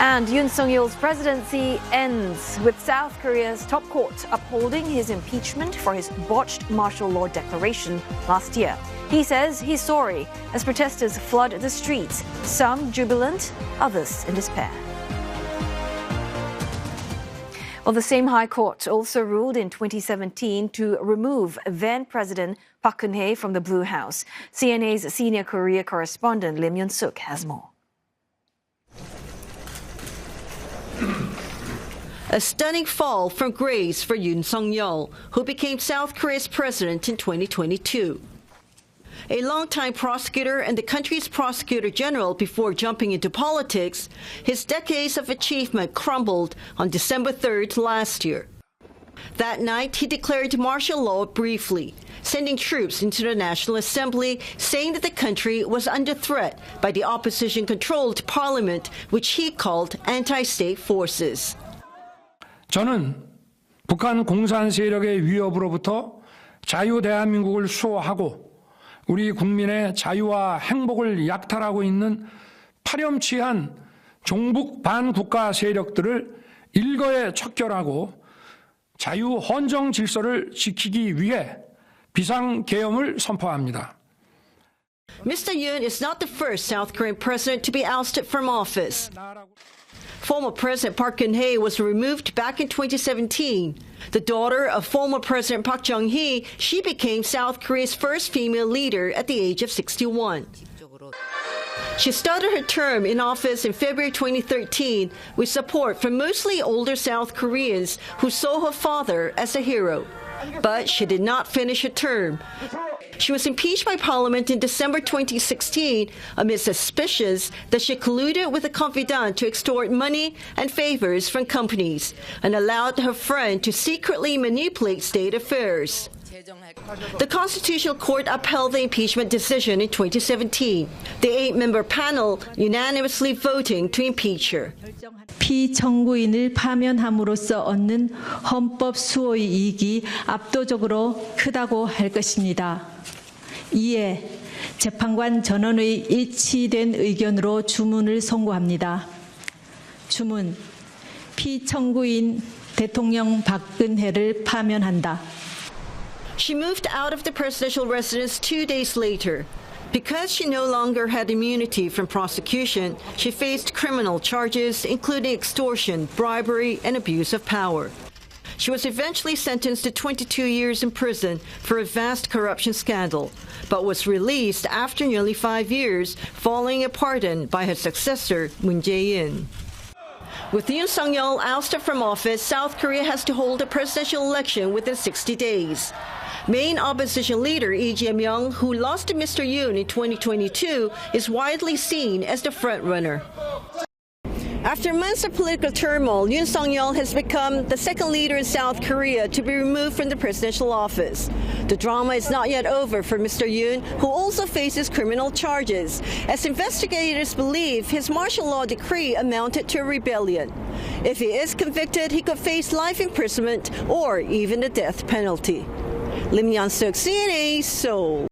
And Yoon Suk Yeol's presidency ends with South Korea's top court upholding his impeachment for his botched martial law declaration last year. He says he's sorry as protesters flood the streets, some jubilant, others in despair. Well, the same High Court also ruled in 2017 to remove then-President Park Geun Hye from the Blue House. CNA's senior Korea correspondent Lim Yoon-suk has more. A stunning fall from grace for Yoon Suk Yeol, who became South Korea's president in 2022. A longtime prosecutor and the country's prosecutor general before jumping into politics, his decades of achievement crumbled on December 3rd last year. That night, he declared martial law briefly, sending troops into the National Assembly, saying that the country was under threat by the opposition-controlled parliament, which he called anti-state forces. 저는 북한 공산 세력의 위협으로부터 자유 대한민국을 수호하고 우리 국민의 자유와 행복을 약탈하고 있는 파렴치한 종북 반국가 세력들을 일거에 척결하고 자유 헌정 질서를 지키기 위해 비상계엄을 선포합니다. Mr. Yoon is not the first South Korean president to be ousted from office. Former President Park Geun Hye was removed back in 2017. The daughter of former President Park Geun Hye, she became South Korea's first female leader at the age of 61. She started her term in office in February 2013 with support from mostly older South Koreans who saw her father as a hero. But she did not finish her term. She was impeached by Parliament in December 2016 amid suspicions that she colluded with a confidant to extort money and favors from companies and allowed her friend to secretly manipulate state affairs. The Constitutional Court upheld the impeachment decision in 2017, the 8-member panel unanimously voting to impeach her. 피청구인을 파면함으로써 얻는 헌법 수호의 이익이 압도적으로 크다고 할 것입니다. 이에 재판관 전원의 일치된 의견으로 주문을 선고합니다. 주문, 피청구인 대통령 박근혜를 파면한다. She moved out of the presidential residence 2 days later. Because she no longer had immunity from prosecution, she faced criminal charges, including extortion, bribery, and abuse of power. She was eventually sentenced to 22 years in prison for a vast corruption scandal, but was released after nearly 5 years, following a pardon by her successor, Moon Jae-in. With Yoon Suk Yeol ousted from office, South Korea has to hold a presidential election within 60 days. Main opposition leader Lee Jae-myung, who lost to Mr. Yoon in 2022, is widely seen as the frontrunner. After months of political turmoil, Yoon Suk Yeol has become the second leader in South Korea to be removed from the presidential office. The drama is not yet over for Mr. Yoon, who also faces criminal charges, as investigators believe his martial law decree amounted to a rebellion. If he is convicted, he could face life imprisonment or even the death penalty. Lim Yoon-suk, CNA, Seoul.